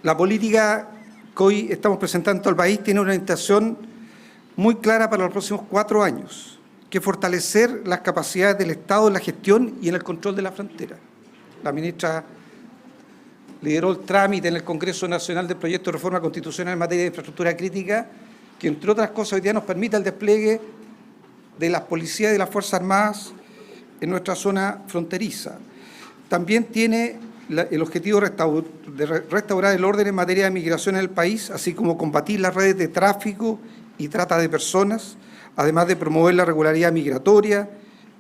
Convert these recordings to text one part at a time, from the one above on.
La política que hoy estamos presentando al país tiene una orientación muy clara para los próximos 4 años, que es fortalecer las capacidades del Estado en la gestión y en el control de la frontera. La ministra lideró el trámite en el Congreso Nacional del proyecto de reforma constitucional en materia de infraestructura crítica, que entre otras cosas hoy día nos permite el despliegue de las policías y de las Fuerzas Armadas en nuestra zona fronteriza. También tiene el objetivo de restaurar el orden en materia de migración en el país, así como combatir las redes de tráfico y trata de personas, además de promover la regularidad migratoria,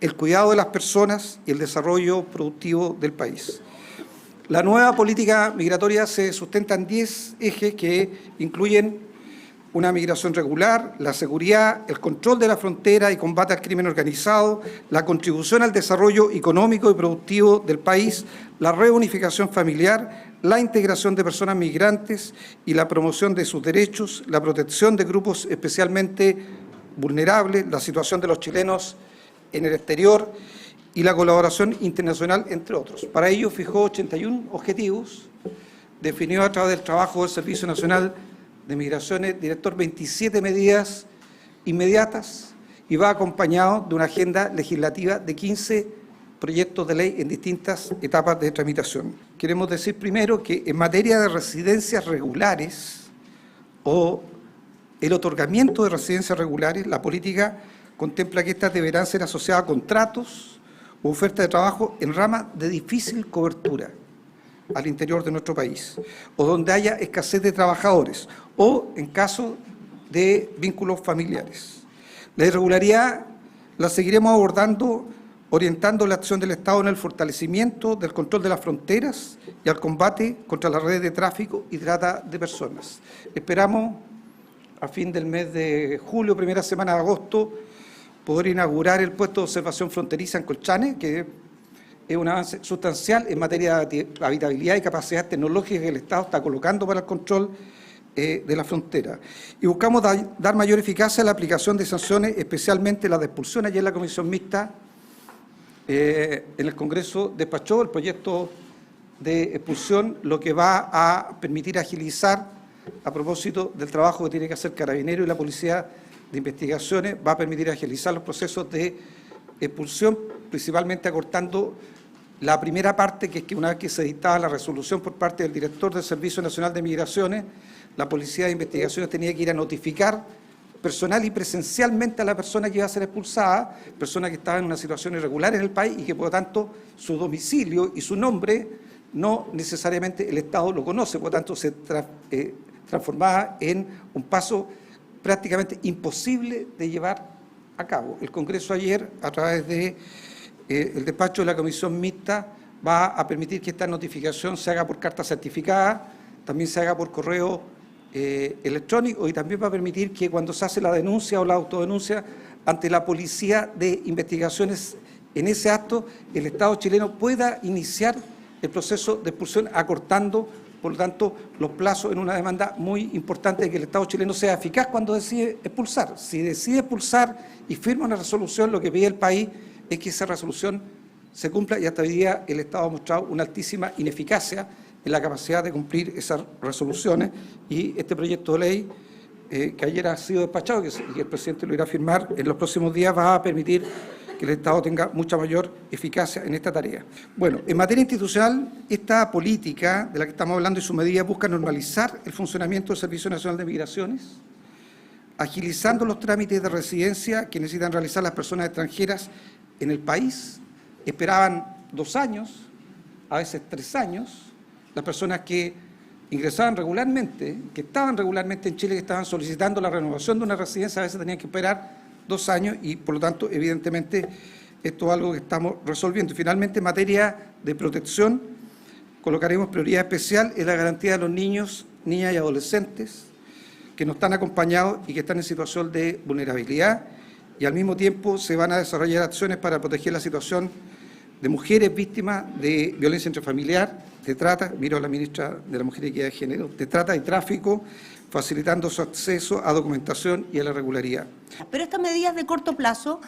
el cuidado de las personas y el desarrollo productivo del país. La nueva política migratoria se sustenta en 10 ejes que incluyen una migración regular, la seguridad, el control de la frontera y combate al crimen organizado, la contribución al desarrollo económico y productivo del país, la reunificación familiar, la integración de personas migrantes y la promoción de sus derechos, la protección de grupos especialmente vulnerables, la situación de los chilenos en el exterior y la colaboración internacional, entre otros. Para ello fijó 81 objetivos, definió a través del trabajo del Servicio Nacional de Migraciones, director, 27 medidas inmediatas y va acompañado de una agenda legislativa de 15 proyectos de ley en distintas etapas de tramitación. Queremos decir primero que en materia de residencias regulares o el otorgamiento de residencias regulares, la política contempla que estas deberán ser asociadas a contratos o ofertas de trabajo en ramas de difícil cobertura al interior de nuestro país, o donde haya escasez de trabajadores, o en caso de vínculos familiares. La irregularidad la seguiremos abordando, orientando la acción del Estado en el fortalecimiento del control de las fronteras y al combate contra las redes de tráfico y trata de personas. Esperamos, a fin del mes de julio, primera semana de agosto, poder inaugurar el puesto de observación fronteriza en Colchane, que es un avance sustancial en materia de habitabilidad y capacidad tecnológica que el Estado está colocando para el control de la frontera. Y buscamos dar mayor eficacia a la aplicación de sanciones, especialmente las de expulsión. Ayer la Comisión Mixta en el Congreso despachó el proyecto de expulsión, lo que va a permitir agilizar, a propósito del trabajo que tiene que hacer Carabineros y la Policía de Investigaciones, va a permitir agilizar los procesos de expulsión, principalmente acortando la primera parte, que es que una vez que se dictaba la resolución por parte del director del Servicio Nacional de Migraciones, la Policía de Investigaciones tenía que ir a notificar personal y presencialmente a la persona que iba a ser expulsada, persona que estaba en una situación irregular en el país y que por lo tanto su domicilio y su nombre no necesariamente el Estado lo conoce, por lo tanto se transformaba en un paso prácticamente imposible de llevar a cabo. El Congreso ayer, a través de el despacho de la Comisión Mixta, va a permitir que esta notificación se haga por carta certificada, también se haga por correo electrónico, y también va a permitir que cuando se hace la denuncia o la autodenuncia ante la Policía de Investigaciones en ese acto, el Estado chileno pueda iniciar el proceso de expulsión acortando, por lo tanto, los plazos en una demanda muy importante de que el Estado chileno sea eficaz cuando decide expulsar. Si decide expulsar y firma una resolución, lo que pide el país es que esa resolución se cumpla, y hasta hoy día el Estado ha mostrado una altísima ineficacia en la capacidad de cumplir esas resoluciones, y este proyecto de ley que ayer ha sido despachado y que el presidente lo irá a firmar en los próximos días va a permitir que el Estado tenga mucha mayor eficacia en esta tarea. Bueno, en materia institucional, esta política de la que estamos hablando y su medida busca normalizar el funcionamiento del Servicio Nacional de Migraciones, agilizando los trámites de residencia que necesitan realizar las personas extranjeras en el país. Esperaban 2 años, a veces 3 años, las personas que ingresaban regularmente, que estaban regularmente en Chile, que estaban solicitando la renovación de una residencia, a veces tenían que esperar 2 años, y por lo tanto, evidentemente, esto es algo que estamos resolviendo. Y finalmente, en materia de protección, colocaremos prioridad especial en la garantía de los niños, niñas y adolescentes que no están acompañados y que están en situación de vulnerabilidad, y al mismo tiempo se van a desarrollar acciones para proteger la situación de mujeres víctimas de violencia intrafamiliar, de trata, miro a la ministra de la Mujer y Equidad de Género, de trata y tráfico, facilitando su acceso a documentación y a la regularidad. Pero estas medidas de corto plazo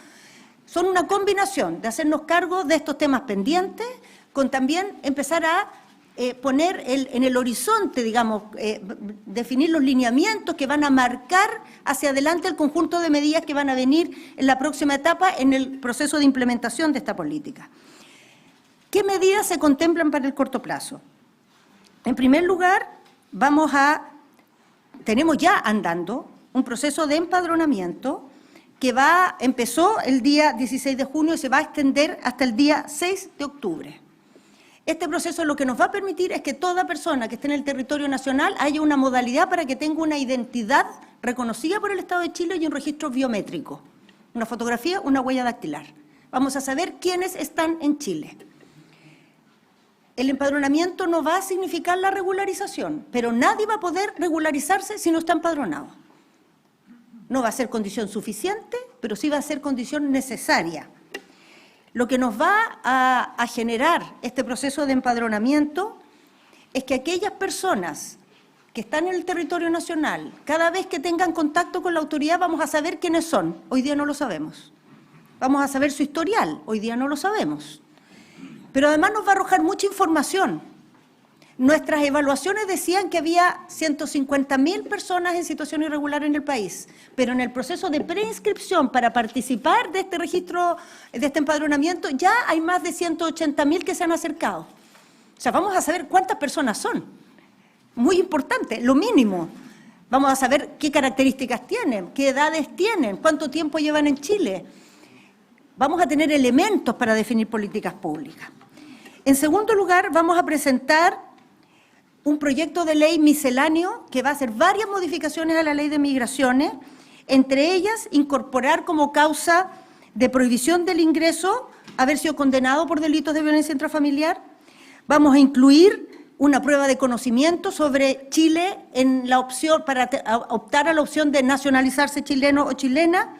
son una combinación de hacernos cargo de estos temas pendientes, con también empezar a poner en el horizonte, digamos, definir los lineamientos que van a marcar hacia adelante el conjunto de medidas que van a venir en la próxima etapa en el proceso de implementación de esta política. ¿Qué medidas se contemplan para el corto plazo? En primer lugar, tenemos ya andando un proceso de empadronamiento que empezó el día 16 de junio y se va a extender hasta el día 6 de octubre. Este proceso lo que nos va a permitir es que toda persona que esté en el territorio nacional haya una modalidad para que tenga una identidad reconocida por el Estado de Chile y un registro biométrico, una fotografía, una huella dactilar. Vamos a saber quiénes están en Chile. El empadronamiento no va a significar la regularización, pero nadie va a poder regularizarse si no está empadronado. No va a ser condición suficiente, pero sí va a ser condición necesaria. Lo que nos va a generar este proceso de empadronamiento es que aquellas personas que están en el territorio nacional, cada vez que tengan contacto con la autoridad vamos a saber quiénes son. Hoy día no lo sabemos. Vamos a saber su historial. Hoy día no lo sabemos. Pero además nos va a arrojar mucha información. Nuestras evaluaciones decían que había 150.000 personas en situación irregular en el país, pero en el proceso de preinscripción para participar de este registro, de este empadronamiento, ya hay más de 180.000 que se han acercado. O sea, vamos a saber cuántas personas son. Muy importante, lo mínimo. Vamos a saber qué características tienen, qué edades tienen, cuánto tiempo llevan en Chile. Vamos a tener elementos para definir políticas públicas. En segundo lugar, vamos a presentar un proyecto de ley misceláneo que va a hacer varias modificaciones a la ley de migraciones, entre ellas incorporar como causa de prohibición del ingreso haber sido condenado por delitos de violencia intrafamiliar. Vamos a incluir una prueba de conocimiento sobre Chile en la opción para optar a la opción de nacionalizarse chileno o chilena.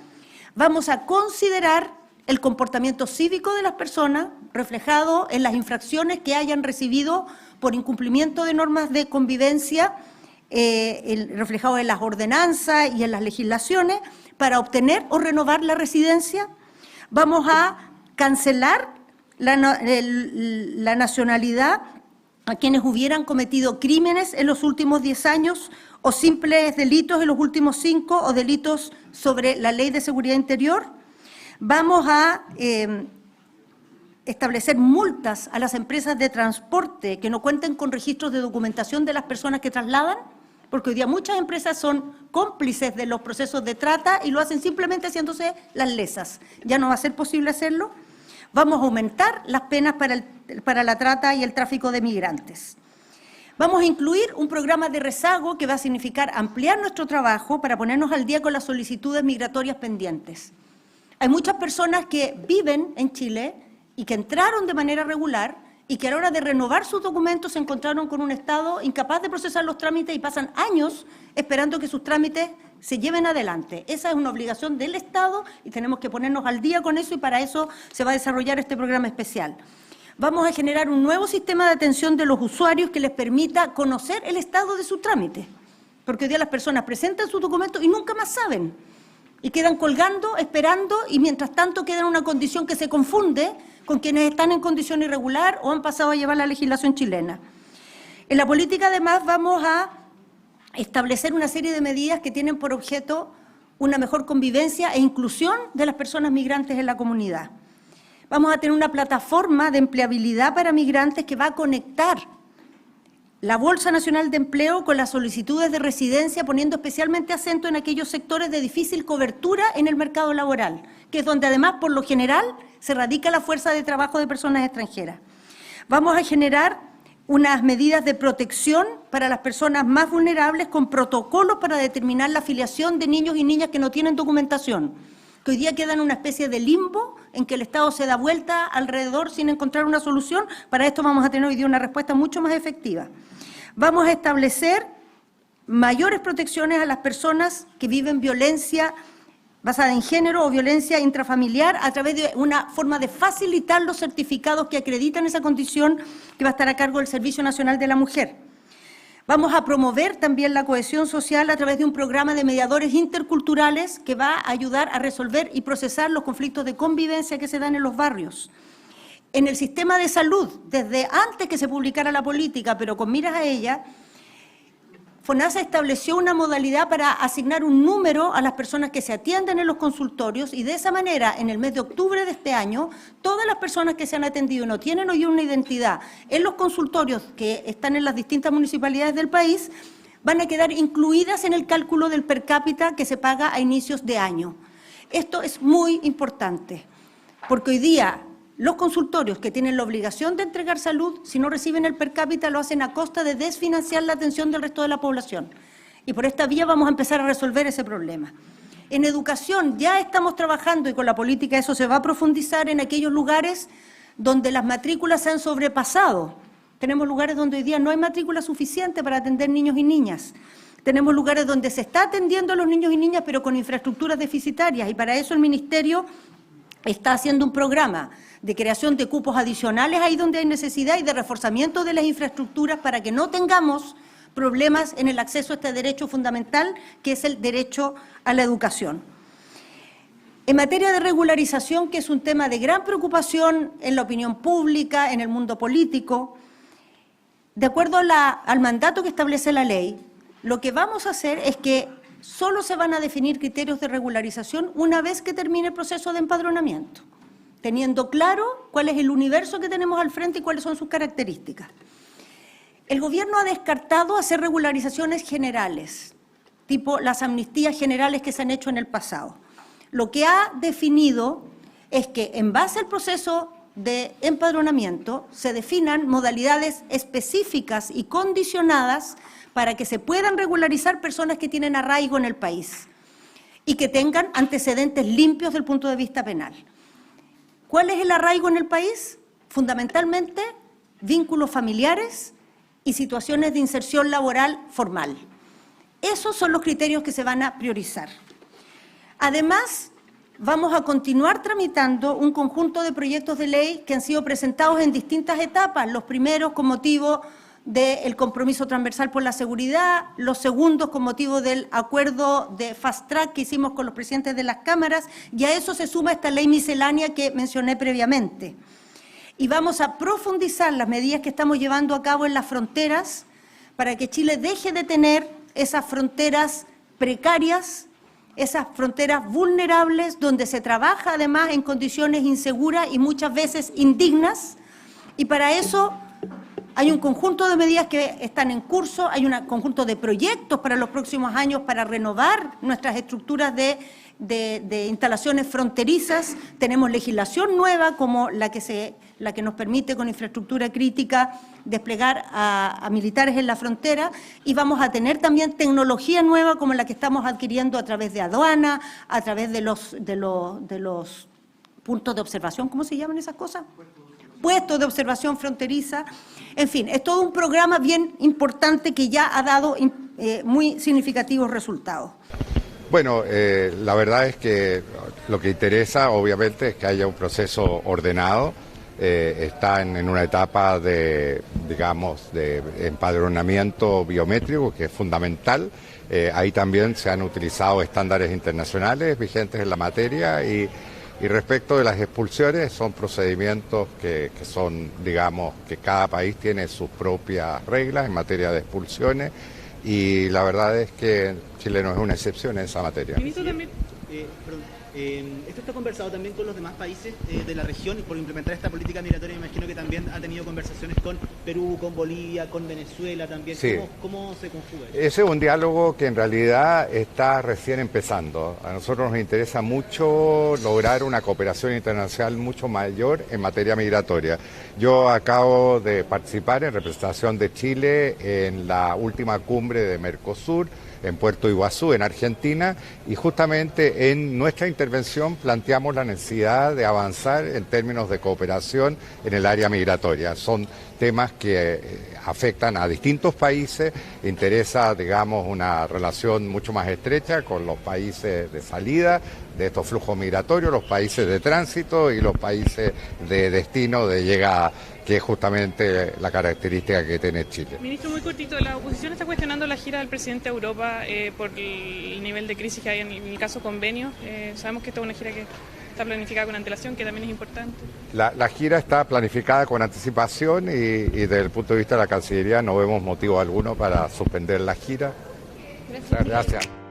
Vamos a considerar el comportamiento cívico de las personas reflejado en las infracciones que hayan recibido por incumplimiento de normas de convivencia, reflejado en las ordenanzas y en las legislaciones, para obtener o renovar la residencia. Vamos a cancelar la nacionalidad a quienes hubieran cometido crímenes en los últimos 10 años o simples delitos en los últimos 5 o delitos sobre la Ley de Seguridad Interior. Vamos a establecer multas a las empresas de transporte que no cuenten con registros de documentación de las personas que trasladan, porque hoy día muchas empresas son cómplices de los procesos de trata y lo hacen simplemente haciéndose las lesas. Ya no va a ser posible hacerlo. Vamos a aumentar las penas para la trata y el tráfico de migrantes. Vamos a incluir un programa de rezago que va a significar ampliar nuestro trabajo para ponernos al día con las solicitudes migratorias pendientes. Hay muchas personas que viven en Chile y que entraron de manera regular y que a la hora de renovar sus documentos se encontraron con un Estado incapaz de procesar los trámites y pasan años esperando que sus trámites se lleven adelante. Esa es una obligación del Estado y tenemos que ponernos al día con eso y para eso se va a desarrollar este programa especial. Vamos a generar un nuevo sistema de atención de los usuarios que les permita conocer el estado de su trámite, porque hoy día las personas presentan sus documentos y nunca más saben y quedan colgando, esperando y mientras tanto quedan en una condición que se confunde con quienes están en condición irregular o han pasado a llevar la legislación chilena. En la política, además, vamos a establecer una serie de medidas que tienen por objeto una mejor convivencia e inclusión de las personas migrantes en la comunidad. Vamos a tener una plataforma de empleabilidad para migrantes que va a conectar la Bolsa Nacional de Empleo con las solicitudes de residencia, poniendo especialmente acento en aquellos sectores de difícil cobertura en el mercado laboral, que es donde además, por lo general, se radica la fuerza de trabajo de personas extranjeras. Vamos a generar unas medidas de protección para las personas más vulnerables con protocolos para determinar la afiliación de niños y niñas que no tienen documentación, que hoy día quedan en una especie de limbo en que el Estado se da vuelta alrededor sin encontrar una solución. Para esto vamos a tener hoy día una respuesta mucho más efectiva. Vamos a establecer mayores protecciones a las personas que viven violencia basada en género o violencia intrafamiliar a través de una forma de facilitar los certificados que acreditan esa condición que va a estar a cargo del Servicio Nacional de la Mujer. Vamos a promover también la cohesión social a través de un programa de mediadores interculturales que va a ayudar a resolver y procesar los conflictos de convivencia que se dan en los barrios. En el sistema de salud, desde antes que se publicara la política, pero con miras a ella, FONASA estableció una modalidad para asignar un número a las personas que se atienden en los consultorios y de esa manera, en el mes de octubre de este año, todas las personas que se han atendido y no tienen hoy una identidad en los consultorios que están en las distintas municipalidades del país, van a quedar incluidas en el cálculo del per cápita que se paga a inicios de año. Esto es muy importante, porque hoy día los consultorios que tienen la obligación de entregar salud, si no reciben el per cápita, lo hacen a costa de desfinanciar la atención del resto de la población. Y por esta vía vamos a empezar a resolver ese problema. En educación ya estamos trabajando, y con la política eso se va a profundizar, en aquellos lugares donde las matrículas se han sobrepasado. Tenemos lugares donde hoy día no hay matrícula suficiente para atender niños y niñas. Tenemos lugares donde se está atendiendo a los niños y niñas, pero con infraestructuras deficitarias, y para eso el Ministerio está haciendo un programa de creación de cupos adicionales ahí donde hay necesidad y de reforzamiento de las infraestructuras para que no tengamos problemas en el acceso a este derecho fundamental, que es el derecho a la educación. En materia de regularización, que es un tema de gran preocupación en la opinión pública, en el mundo político, de acuerdo al mandato que establece la ley, lo que vamos a hacer es que solo se van a definir criterios de regularización una vez que termine el proceso de empadronamiento, teniendo claro cuál es el universo que tenemos al frente y cuáles son sus características. El Gobierno ha descartado hacer regularizaciones generales, tipo las amnistías generales que se han hecho en el pasado. Lo que ha definido es que en base al proceso de empadronamiento se definan modalidades específicas y condicionadas para que se puedan regularizar personas que tienen arraigo en el país y que tengan antecedentes limpios desde el punto de vista penal. ¿Cuál es el arraigo en el país? Fundamentalmente, vínculos familiares y situaciones de inserción laboral formal. Esos son los criterios que se van a priorizar. Además, vamos a continuar tramitando un conjunto de proyectos de ley que han sido presentados en distintas etapas, los primeros con motivo del compromiso transversal por la seguridad, los segundos con motivo del acuerdo de fast track que hicimos con los presidentes de las cámaras, y a eso se suma esta ley miscelánea que mencioné previamente. Y vamos a profundizar las medidas que estamos llevando a cabo en las fronteras para que Chile deje de tener esas fronteras precarias, esas fronteras vulnerables donde se trabaja además en condiciones inseguras y muchas veces indignas, y para eso hay un conjunto de medidas que están en curso, hay un conjunto de proyectos para los próximos años para renovar nuestras estructuras de instalaciones fronterizas. Tenemos legislación nueva como la que nos permite con infraestructura crítica desplegar a militares en la frontera, y vamos a tener también tecnología nueva como la que estamos adquiriendo a través de aduana, a través de los puntos de observación, ¿cómo se llaman esas cosas? Puestos de observación fronteriza. En fin, es todo un programa bien importante que ya ha dado muy significativos resultados. Bueno, la verdad es que lo que interesa obviamente es que haya un proceso ordenado. Está en una etapa de empadronamiento biométrico que es fundamental. Ahí también se han utilizado estándares internacionales vigentes en la materia y respecto de las expulsiones son procedimientos que son, digamos, que cada país tiene sus propias reglas en materia de expulsiones y la verdad es que Chile no es una excepción en esa materia. Ministro, también, esto está conversado también con los demás países de la región y por implementar esta política migratoria. Me imagino que también ha tenido conversaciones con Perú, con Bolivia, con Venezuela también. Sí. ¿Cómo se conjuga eso? Ese es un diálogo que en realidad está recién empezando. A nosotros nos interesa mucho lograr una cooperación internacional mucho mayor en materia migratoria. Yo acabo de participar en representación de Chile en la última cumbre de Mercosur, en Puerto Iguazú, en Argentina, y justamente en nuestra intervención planteamos la necesidad de avanzar en términos de cooperación en el área migratoria. Son temas que afectan a distintos países, interesa, digamos, una relación mucho más estrecha con los países de salida de estos flujos migratorios, los países de tránsito y los países de destino, de llegada, que es justamente la característica que tiene Chile. Ministro, muy cortito, la oposición está cuestionando la gira del presidente a Europa por el nivel de crisis que hay en el caso convenio. Sabemos que esta es una gira que está está planificada con antelación, que también es importante. La gira está planificada con anticipación y desde el punto de vista de la Cancillería no vemos motivo alguno para suspender la gira. Gracias. Gracias.